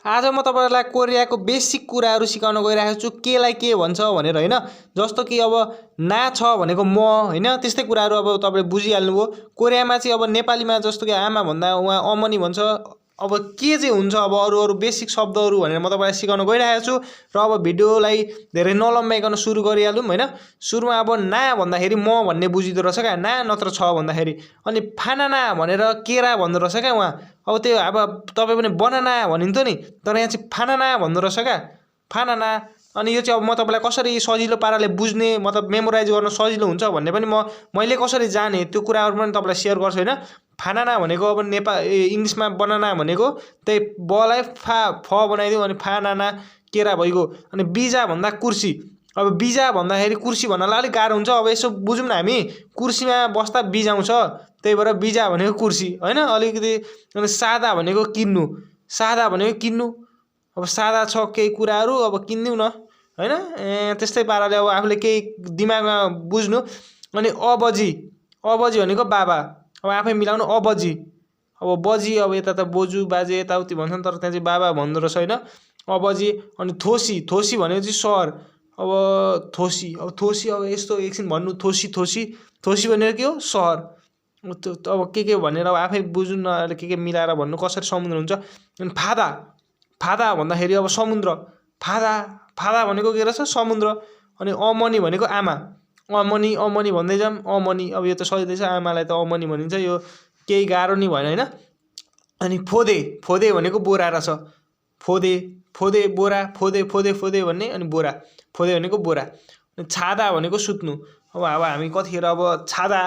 आज म तपाईहरुलाई कोरियाको बेसिक कुराहरु सिकाउन गइरहेको छु केलाई के भन्छ भनेर हैन। जस्तो कि अब ना छ भनेको म हैन, त्यस्तै कुराहरु अब तपाईले बुझिहाल्नुभयो। कोरियामा चाहिँ अब नेपालीमा जस्तो कि आमा भन्दा उहाँ अमनी भन्छ। अब के चाहिँ हुन्छ अब अरु बेसिक शब्दहरु भनेर म तपाईलाई सिकाउन गइरहेको छु र अब भिडियोलाई धेरै नलम्बाइकन सुरु गरिहालौँ हैन। सुरुमा अब ना भन्दाखेरि म भन्ने बुझिदो रहेछ क्या, ना नत्र छ भन्दाखेरि। अनि फानाना भनेर केरा भन्दो रहेछ क्या उहाँ। अब त्यो अब तपाई पनि बनाना भनिन्थ्यो नि, तर यहाँ चाहिँ फानाना भन्दो रहेछ क्या, फानाना। अनि यो चाहिँ अब म तपाईलाई कसरी सजिलो पाराले बुझ्ने मतलब मेमोराइज गर्न सजिलो हुन्छ भन्ने पनि मैले कसरी जाने त्यो कुराहरु पनि तपाईलाई शेयर गर्छु हैन। फानाना भनेको अब इंग्लिशमा बनाना भनेको त्यही बलाई फ बनाइदियो अनि फानाना केरा भइगयो। अनि बिजा भन्दा कुर्सी। अब बिजा भन्दाखेरि कुर्सी भन्नलाई अलिक गाह्रो हुन्छ। अब यसो बुझौँ न हामी, कुर्सीमा बस्दा बिजाउँछ, त्यही भएर बिजा भनेको कुर्सी हैन अलिकति। अनि सादा भनेको किन्नु, सादा भनेको किन्नु। अब सादा छ केही कुराहरु अब किन्दिउ न हैन। त्यस्तै पाराले अब आफूले केही दिमागमा बुझ्नु। अनि अबजी, अबजी भनेको बाबा। अब आफै मिलाउनु अबजी। अब बजी अब यता त बोजू बाजे यताउति भन्छन्, तर त्यहाँ चाहिँ बाबा भन्दो रहेछ हैन अबजी। अनि थोसी, थोसी भनेको चाहिँ सहर। अब थोसी, अब थोसी अब यस्तो एकछिन भन्नु थोसी थोसी, थोसी भनेको के हो सहर। अब के भनेर अब आफै बुझ्नु न, के मिलाएर भन्नु कसरी समुद्र हुन्छ। अनि फादा, फादा भन्दाखेरि अब समुद्र। फादा, फादा भनेको के रहेछ समुद्र। अनि अमनी भनेको आमा। अमनी, अमनी भन्दै जाम अमनी। अब यो त सजिलै छ, आमालाई त अमनी भनिन्छ, यो केही गाह्रो नि भएन हैन। अनि फोदे, फोदे भनेको बोरा रहेछ। फोदे, फोदे बोरा, फोदे फोदे फोदे भन्ने। अनि बोरा, फोदे भनेको बोरा। अनि छादा भनेको सुत्नु। अब हामी कतिखेर अब छादा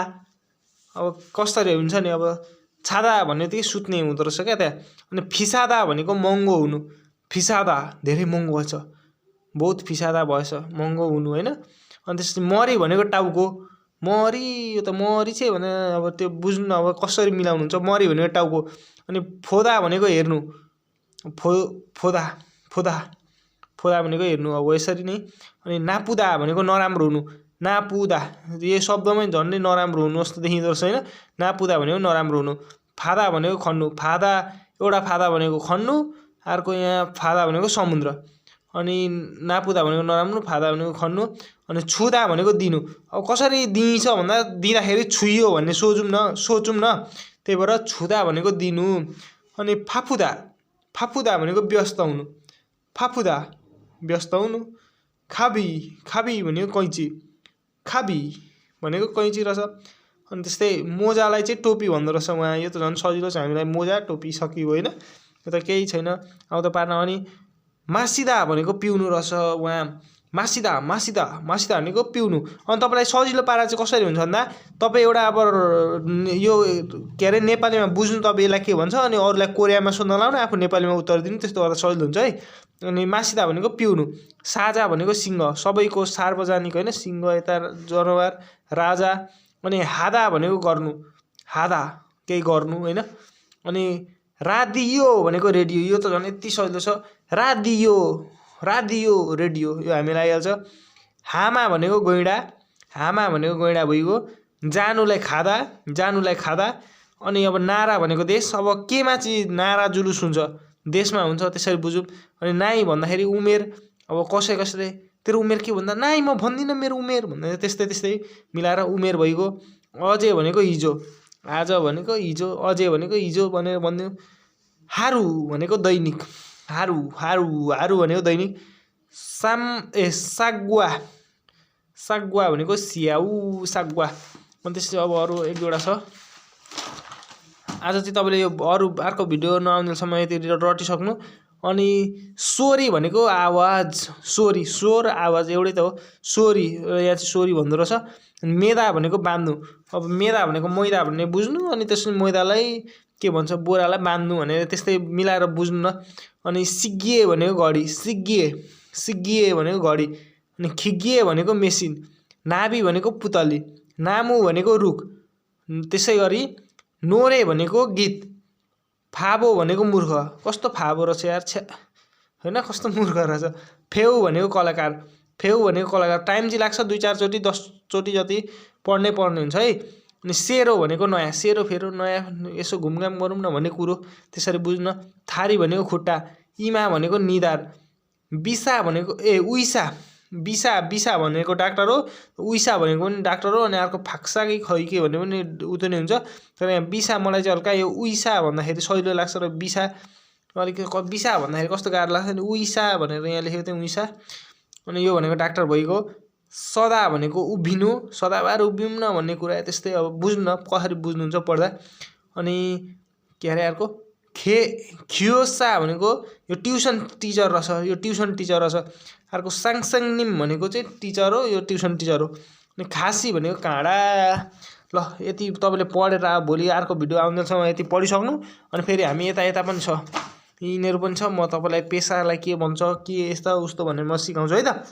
अब कसरी हुन्छ नि, अब छादा भन्ने त सुत्ने हुँदो रहेछ क्या त्यहाँ। अनि फिसादा भनेको महँगो हुनु। फिसादा धेरै महँगो भएछ, बहुत फिसादा भएछ, महँगो हुनु हैन। अनि त्यसपछि मरी भनेको टाउको। मरी, यो त मरी चाहिँ भने अब त्यो बुझ्नु न अब कसरी मिलाउनु हुन्छ। मरी भनेको टाउको। अनि फोदा भनेको हेर्नु। फोदा, फोदा, फोदा भनेको हेर्नु अब यसरी नै। अनि नापुदा भनेको नराम्रो हुनु। नापुदा, यो शब्दमै झन्डै नराम्रो हुनु जस्तो देखिँदो रहेछ हैन। नापुदा भनेको नराम्रो हुनु। फादा भनेको खन्नु। फादा, एउटा फादा भनेको खन्नु, अर्को यहाँ फादा भनेको समुद्र। अनि नापुदा भनेको नराम्रो, फादा भनेको खन्नु। अनि छुदा भनेको दिनु। अब कसरी दिइन्छ भन्दा दिँदाखेरि छुइयो भन्ने सोचौँ न, त्यही भएर छुदा भनेको दिनु। अनि फाफुदा, फाफुदा भनेको व्यस्त हुनु। फाफुदा, व्यस्त हुनु। खाबी, खाबी भनेको कैँची। खाबी भनेको कैँची रहेछ। अनि त्यस्तै मोजालाई चाहिँ टोपी भन्दो रहेछ उहाँ। यो त झन् सजिलो छ हामीलाई, मोजा टोपी सकियो हैन, यो त केही छैन आउँदो पार्न। अनि मासिदा भनेको पिउनु रहेछ उहाँ। मासिदा, मासिदा, मासिदा भनेको पिउनु। अनि तपाईलाई सजिलो पारा चाहिँ कसरी हुन्छ भन्दा तपाई एउटा अब यो के अरे नेपालीमा बुझ्नु तपाईँ यसलाई के भन्छ, अनि अरूलाई कोरियामा सोध्न लाउनु, आफू नेपालीमा उत्तर दिनु, त्यस्तो गर्दा सजिलो हुन्छ है। अनि मासिदा भनेको पिउनु। साझा भनेको सिंह, सबैको सार्वजनिक हैन, सिंह यता जनावर राजा। अनि हादा भनेको गर्नु। हादा केही गर्नु हैन। अनि रादियो भनेको रेडियो। यो त झन् यति सजिलो छ, रादियो, रादियो रेडियो, यो हामीलाई आइहाल्छ। हामा भनेको गैँडा। हामा भनेको गैँडा भइगयो। जानुलाई खादा, जानुलाई खादा। अनि अब नारा भनेको देश। अब केमा चाहिँ नारा जुलुस हुन्छ, देशमा हुन्छ, त्यसरी बुझौँ। अनि नाइ भन्दाखेरि उमेर। अब कसै तेरो उमेर के भन्दा नाइ म भन्दिनँ मेरो उमेर भन्दा त्यस्तै त्यस्तै मिलाएर उमेर भइगयो। अझै भनेको हिजो, आज भनेको हिजो, अझै भनेको हिजो भनेर भनिदिउँ। हारु भनेको दैनिक। हारु, हारु, हारु भनेको दैनिक। सागुवा, सागुवा भनेको स्याउ, सागुवा। अनि त्यसपछि अब अरू एक दुईवटा छ। आज चाहिँ तपाईँले यो अरू अर्को भिडियो नआउनेसम्म यति रटिसक्नु। अनि सोरी भनेको आवाज। सोरी, स्वर आवाज एउटै त हो। सोरी, यहाँ चाहिँ सोरी भन्दो रहेछ। अनि मेदा भनेको बाँध्नु। अब मेदा भनेको मैदा भन्ने बुझ्नु, अनि त्यसपछि मैदालाई के भन्छ बोरालाई बाँध्नु भनेर त्यस्तै मिलाएर बुझ्नु न। अनि सिगिए भनेको घडी। सिगिए, सिगिए भनेको घडी। अनि खिगिए भनेको मेसिन। नाभी भनेको पुतली। नामु भनेको रुख। त्यसै गरी नोरे भनेको गीत। फाबो भनेको मूर्ख। कस्तो फाबो रहेछ यार, छ्या हैन, कस्तो मूर्ख रहेछ। फेउ भनेको कलाकार। फेउ भनेको कलाकार। टाइम चाहिँ लाग्छ 2-4 चोटि 10 चोटि जति पढ्नै पर्ने हुन्छ है। अनि सेरो भनेको नयाँ। सेरो फेरो नयाँ, यसो घुमघाम गरौँ न भन्ने कुरो, त्यसरी बुझ्न। थारी भनेको खुट्टा। इमा भनेको निधार, बिसा भनेको उइसा, बिसा भनेको डाक्टर हो, उइसा भनेको पनि डाक्टर हो, अनि अर्को फाक्सा कि खै के भन्ने पनि उतो नै हुन्छ। तर यहाँ बिसा मलाई चाहिँ हल्का यो उइसा भन्दाखेरि सजिलो लाग्छ र बिसा अलिक बिसा भन्दाखेरि कस्तो गाह्रो लाग्छ नि, उइसा भनेर यहाँ लेखेको थिएँ उइसा। अनि यो भनेको डाक्टर भइगयो। सदा भनेको उभिनु, सदाबार उभिउँ न भन्ने कुरा त्यस्तै अब बुझ्नु न कसरी बुझ्नुहुन्छ पढ्दा। अनि के अरे अर्को खियोसा भनेको यो ट्युसन टिचर रहेछ, यो ट्युसन टिचर रहेछ। अर्को साङसाङनिम भनेको चाहिँ टिचर हो, यो ट्युसन टिचर हो। अनि खासी भनेको काँडा। ल यति तपाईँले पढेर भोलि अर्को भिडियो आउँदैछौँ यति पढिसक्नु। अनि फेरि हामी यता पनि छ, यिनीहरू पनि छ, म तपाईँलाई पेसालाई के भन्छ के यस्ता उस्तो भनेर म सिकाउँछु है त।